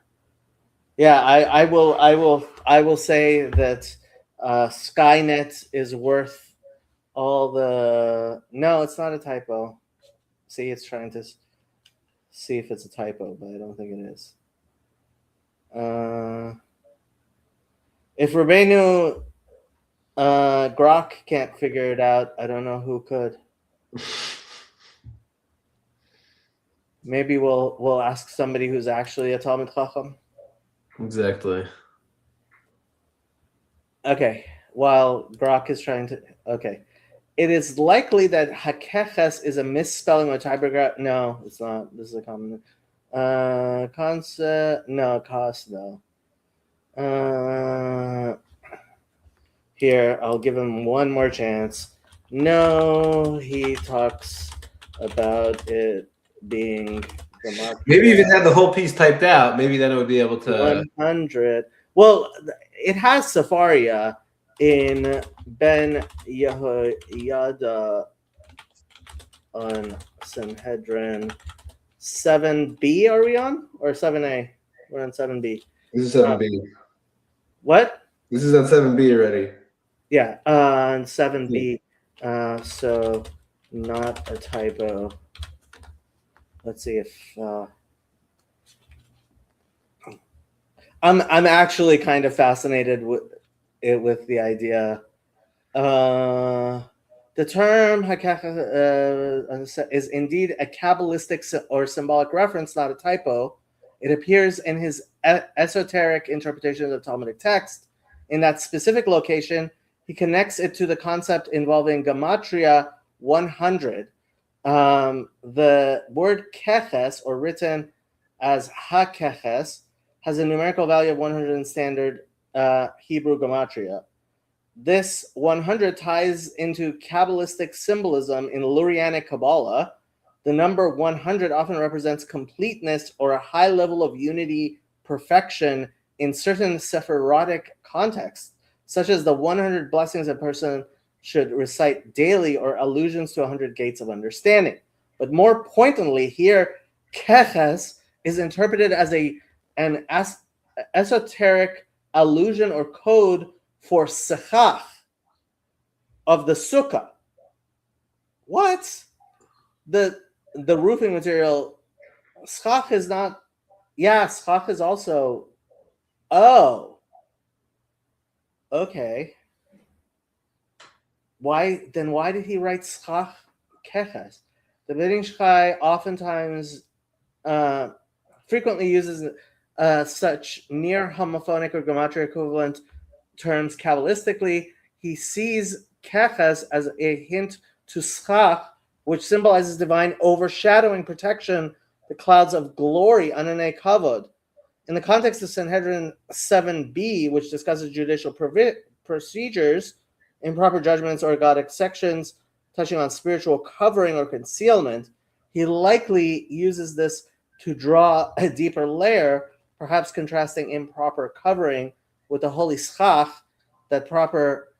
Yeah, I will say that Skynet is worth all the. No, it's not a typo. See, it's trying to see if it's a typo, but I don't think it is. If Rabbeinu Grok can't figure it out, I don't know who could. Maybe we'll ask somebody who's actually a Talmud Chacham. Exactly. Okay, while Grok is trying to. Okay. It is likely that hakeches is a misspelling or typograph. No, it's not. This is a common concept. No, cost though. Here, I'll give him one more chance. No, he talks about it being the mark. Maybe if it had the whole piece typed out, maybe then it would be able to. 100. Well, it has Safaria in Ben Yehoyada on Sanhedrin 7b. Are we on? Or 7a? We're on 7b. This is 7b. What? This is on 7b already. Yeah, on 7b. So not a typo. let's see if I'm actually kind of fascinated with the idea. The term is indeed a Kabbalistic or symbolic reference, not a typo. It appears in his esoteric interpretation of the Talmudic text. In that specific location, he connects it to the concept involving gematria 100. The word keches, or written as ha-keches, has a numerical value of 100 in standard Hebrew gematria. This 100 ties into Kabbalistic symbolism in Lurianic Kabbalah. The number 100 often represents completeness or a high level of unity, perfection in certain Sephirotic contexts, such as the 100 blessings a person should recite daily or allusions to 100 gates of understanding. But more pointedly, here, keches is interpreted as an esoteric allusion or code for sechach of the sukkah. What? The roofing material, schach is not. Yeah, schach is also. Oh, okay. Why did he write schach keches? The Beit Ishchai oftentimes frequently uses such near homophonic or gematria equivalent terms Kabbalistically. He sees keches as a hint to schach, which symbolizes divine overshadowing protection, the clouds of glory, ananei kavod. In the context of Sanhedrin 7b, which discusses judicial procedures, improper judgments, or ergodic sections touching on spiritual covering or concealment, he likely uses this to draw a deeper layer, perhaps contrasting improper covering with the holy schach, that proper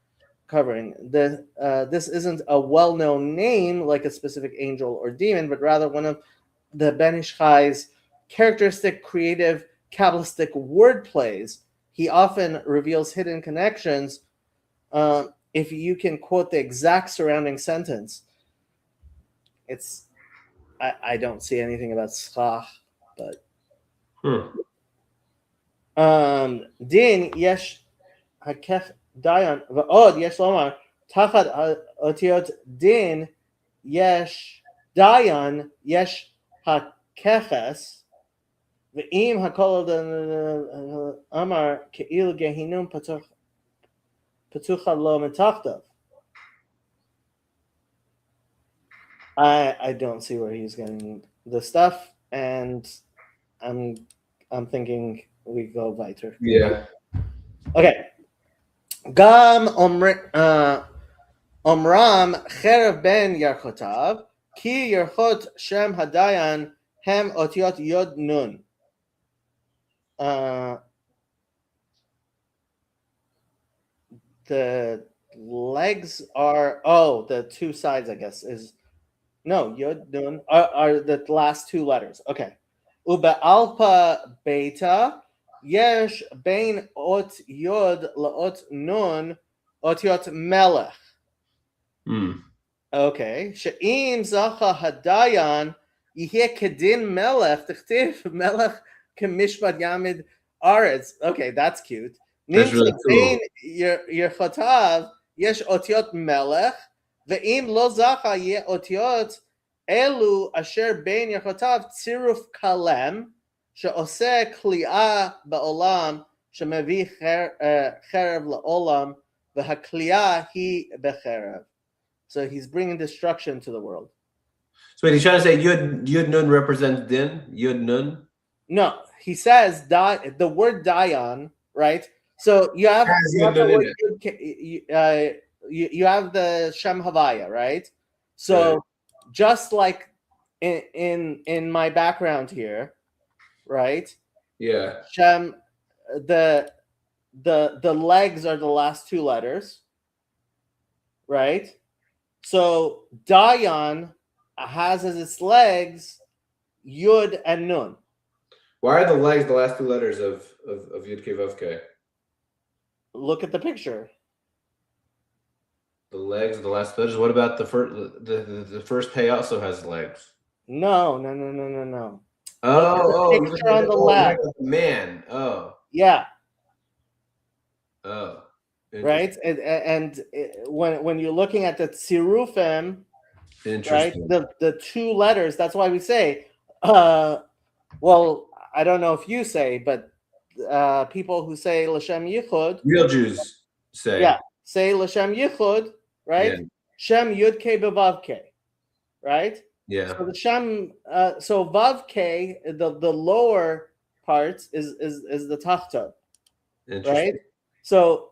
covering. This isn't a well-known name like a specific angel or demon, but rather one of the Ben Ishchai's characteristic creative Kabbalistic word plays. He often reveals hidden connections. If you can quote the exact surrounding sentence, it's I don't see anything about schach, but din yesh hakech dayan va'od yesh lomar tachat otiot din yesh dayan yesh hakeches ve'im hakol amar ke'il gehinum patucha lo metachtav. I don't see where he's getting the stuff, and I'm thinking we go weiter. Yeah. Okay. Gam omram cherev ben yarchotav ki yarchot shem hadayan hem otiot yod nun. The legs are the two sides, I guess, is no yod nun are the last two letters. Okay. Uba alpa beta yesh bein ot yod laot nun otiot melech. Okay. She'im zacha hadayan yihye kedin melech tichtiv melech kemishpat yamid aretz. Okay, that's cute. Nimtza bein yerchotav yesh otiot melech ve'im lo zacha ye otiot elu asher bein yerchotav tziruf kalem she'oseh kli'ah ba'olam shemevi cherev la'olam v'hakli'ah hi becherev. So he's bringing destruction to the world. So wait, he's trying to say Yud Nun represents Din? Yud Nun? No, he says the word Dayan, right? So you have the word, you have the Shem Havaya, right? So right. Just like in my background here, right? Yeah. Shem, the legs are the last two letters, right? So Dayan has as its legs Yud and Nun. Why are the legs the last two letters of Yud Kei Vav Kei? Look at the picture. The legs are the last letters. What about the first? The first pay also has legs. No. Oh, The picture on the left. the man. Oh, Yeah. oh, Right. And when you're looking at the tzirufim, right, interesting. the two letters. That's why we say, well, I don't know if you say, but people who say L'Shem Yichud, Real Jews say, say L'Shem Yichud, right? yeah, Shem Yud Ke Bevav Ke, right? yeah, So the Shem, so Vav Ke, the lower part is the Tachta, interesting. right? So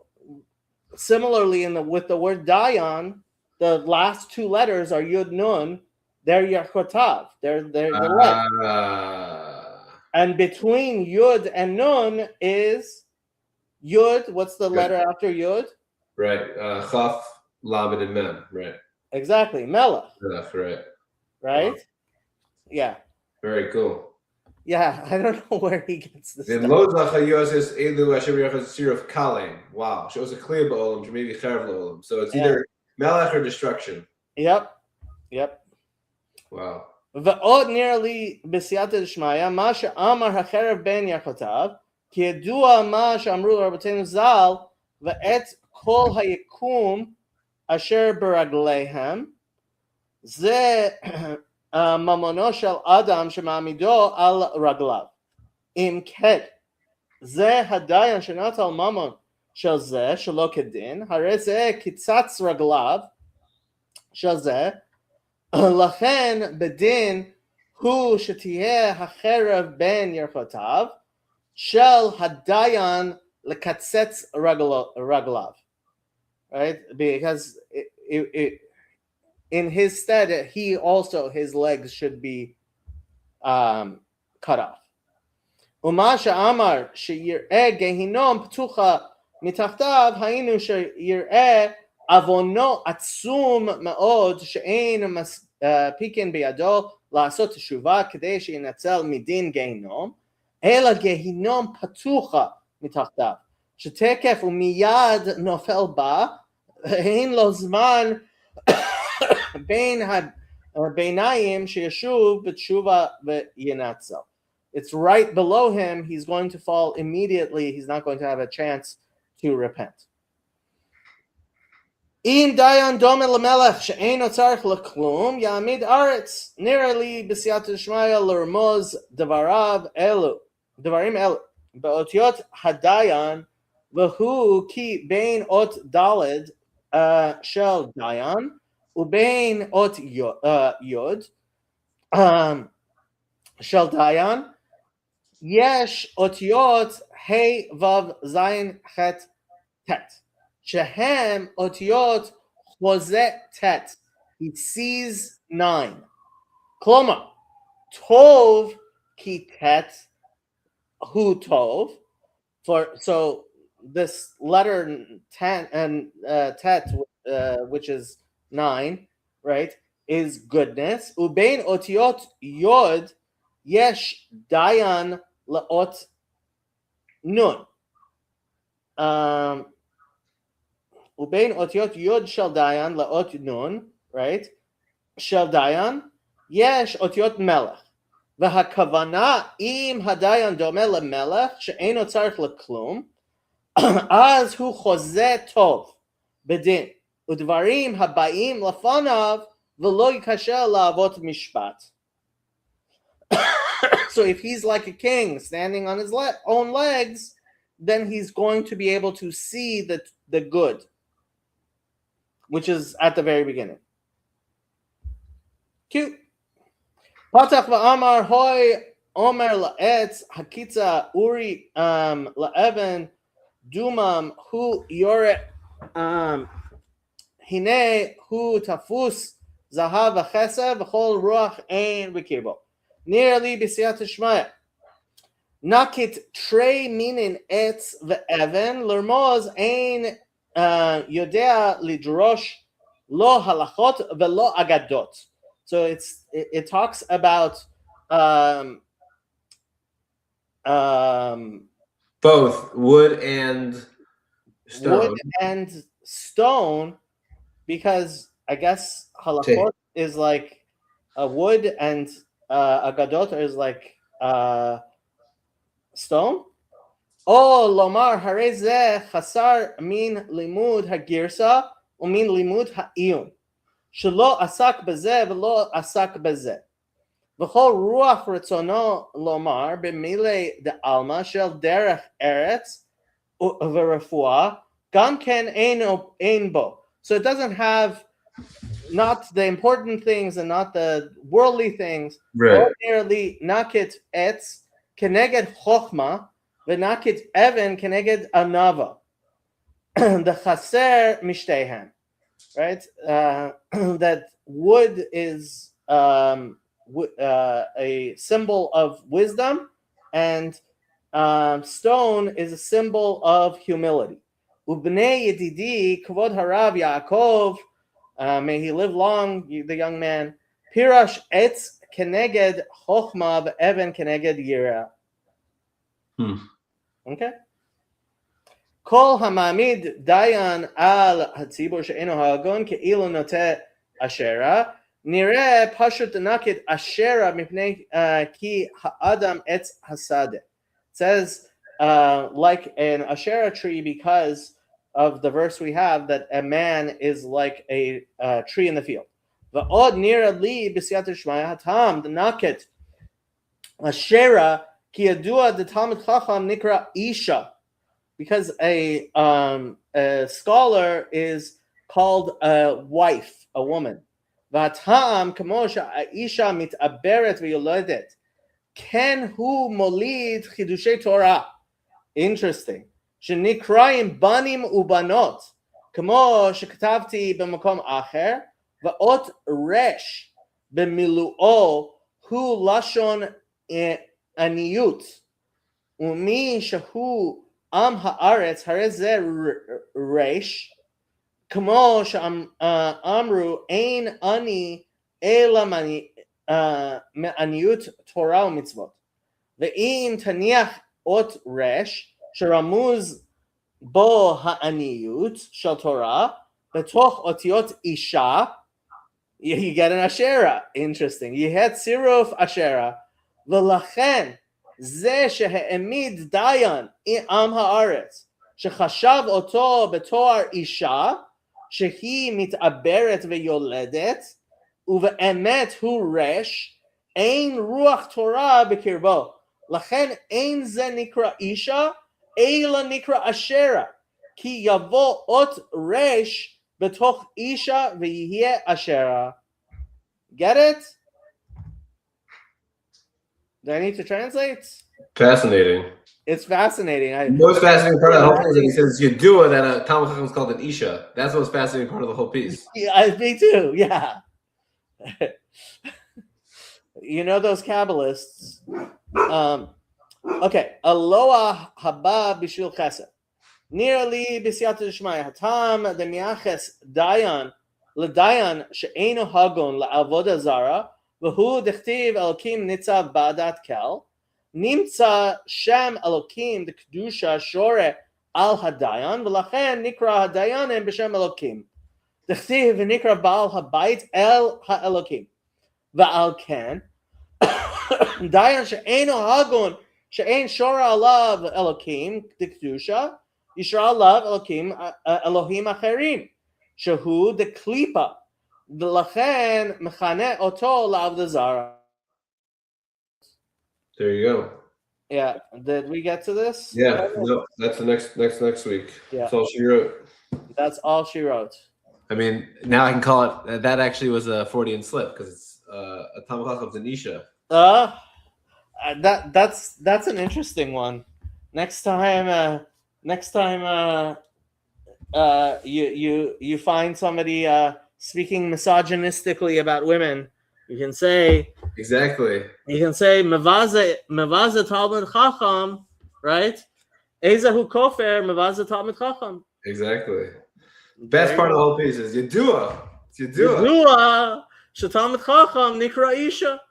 similarly, with the word Dayan, the last two letters are Yud Nun. They're Yachotav. They're the legs. And between Yud and Nun is Yud. What's the letter after Yud? Right. Chaf, Lamed, and Mem. Right. Exactly. Melech. Right. Right? Wow. Yeah. Very cool. Yeah, I don't know where he gets this stuff. Wow. Shows a clear ba'olam, maybe cherv la'olam. So it's either melech or destruction. Yep. Wow. ועוד nearly בסייעתא דשמיא, מה שאמר החרב בן יחותיו, כי ידוע מה שאמרו רבותינו ז"ל, ואת כל היקום אשר ברגליהם, זה ממונו של אדם שמעמידו על רגליו. אם כן, זה הדיין שנטל ממון של זה שלא כדין, הרי זה קיצץ רגליו של זה, לכן בדין הוא שתהיה החרב בין ירכותיו של הדיין לקצץ רגליו. Right? Because in his stead, his legs should be cut off. ומה שאמר שיראה גיהינום פתוחה מתחתיו, היינו שיראה עוונו עצום מאוד שאין מספיקין בידו לעשות תשובה כדי שינצל מדין גיהינום, אלא גיהינום פתוחה מתחתיו, שתקף ומיד נופל בה, אין לו זמן בין הביניים שישוב בתשובה וינצל. It's right below him. He's going to fall immediately. He's not going to have a chance to repent. אם דיין דומה למלך שאינו צריך לכלום, יעמיד ארץ. נראה לי בסייעתא דשמיא לרמוז דברים אלו. באותיות הדיין, והוא כי בין אות ד' של דיין, ובין אות יוד של דיין, יש אותיות ה' ו' ז' ח' ט'. שהם אותיות חוזה ט'. He sees 9. כלומר, טוב כי ט' הוא טוב. So this letter 10 and ט', which is 9, right, is goodness. ובין אותיות יוד יש דיין לאות נון. ובין אותיות יוד של דיין לאות נון, right, של דיין, יש אותיות מלך. והכוונה, אם הדיין דומה למלך, שאינו צריך לכלום, אז הוא חוזה טוב בדין, ודברים הבאים לפניו, ולא יקשה לעבוד משפט. So if he's like a king standing on his own legs, then he's going to be able to see the good, which is at the very beginning. Cute. Patach va'amar hoy omer la'etz hakitza uri la'even dumam hu yore hine hu tafus zahav v'chesed v'chol ruach ein v'kirbo. Nearly b'siyat shmaya. Nakit trei minin etz ve'even lermoz ein yodea lidrosh lo halachot velo agadot. So it talks about both wood and stone, because I guess halachot is like wood, and agadot is like stone. O lomar harei zeh chasar min limud hagirsa umin limud ha'iyun shelo asak bezeh velo asak bezeh v'chol ruach retzono lomar b'milei de'alma shel derech eretz v'refuah gam ken ein bo. So it doesn't have not the important things and not the worldly things. Right. Ordinarily, nakit etz keneged chochma, v'nakit even keneged anava. The chaser mishtehem, right? That wood is a symbol of wisdom, and stone is a symbol of humility. Ubnei yedidi kvod harav Yaakov. May he live long, the young man. Pirash etz keneged chochma ve'even keneged yira. Okay. Kol hamamid dayan al hatzibur she'eno ha'agon ke'ilu noteh ashera nireh pashut nakid ashera mipnei ki ha'adam etz hasadeh. It says like an ashera tree because of the verse we have that a man is like a tree in the field. Va'od nira li b'siyat shmaya hatam the naked ashera ki yadua the Talmud Chacham nikra isha, because a scholar is called a wife, a woman. V'atam kamosha isha mit'aberet v'yoledet ken hu molid chidushay Torah. Interesting. Shenikraim banim ubanot, kamo shekatavti b'makom acher, va'ot resh b'miluo hu lashon aniyut, umi shahu am haaretz harezeh resh, kamo amru ein ani ela aniyut Torah u'mitzvot, ve'im taniach ot resh שרמוז בו העניות של תורה בתוך אותיות אישה, you get an ashera. Interesting. יהיה צירוף אשרה, ולכן זה שהעמיד דיין עם הארץ שחשב אותו בתואר אישה שהיא מתעברת ויולדת ובאמת הוא רש, אין רוח תורה בקרבו, לכן אין זה נקרא אישה אלא נקרא אשרה, כי יבוא אות רש בתוך אישה ויהיה אשרה. Get it? Do I need to translate? Fascinating. It's fascinating. The most fascinating part of the whole thing is that he says Yedua that a Talmud Chacham is called an Isha. That's the most fascinating part of the whole piece. Yeah, me too. Yeah. You know those Kabbalists. Okay. Aloha haba bishul chesed. Nearly b'siyata d'shmaya hatam demiaches dayan l'dayan she'enu hagon la'avoda zara v'hu dechtiv elokim nitzav ba'adat kel nimtza shem elokim d'kedusha shore al hadayan v'lachen nikra hadayanim b'shem elokim dechtiv v'nikra ba'al habayit el ha'elokim v'al ken dayan she'enu hagon she'en shore alav elokim d'kedusha Yishra alav elokim elohim acherim shehu deklipa v'lachen mechane oto la'avda zara. There you go. Yeah, did we get to this? Yeah, no, that's the next week. Yeah. That's all she wrote. That's all she wrote. I mean, now I can call it. That actually was a Freudian slip because it's a Talmud Chacham of Denisha. That's an interesting one. Next time you find somebody speaking misogynistically about women, you can say exactly. You can say mevaze Talmud Chacham, right? Ezahu kofer mevaze Talmud Chacham. Exactly. Best part of the whole piece is Yedua. Yedua sheTalmud Chacham nikra isha.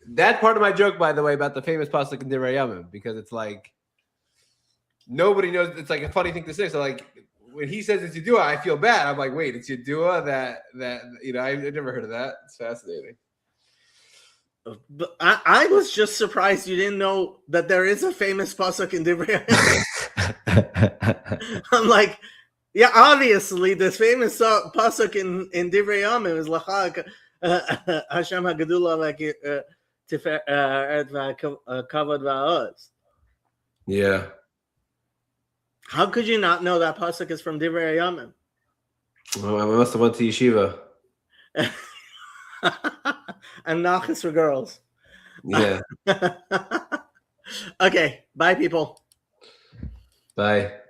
That part of my joke, by the way, about the famous pasuk in Divrei Yamim, because it's like nobody knows. It's like a funny thing to say. So like when he says it's Yedua, I feel bad. I'm like, wait, it's Yedua that I never heard of that. It's fascinating. But I was just surprised you didn't know that there is a famous pasuk in Divrei Yamim. I'm like, yeah, obviously this famous pasuk in Divrei Yamim is Lacha Hashem Hagadula like Tiferet Kavod Va'oz. Yeah. How could you not know that pasuk is from Divrei Yamim? Well, I must have went to yeshiva. And nachas for girls. Yeah. Okay, bye people. Bye.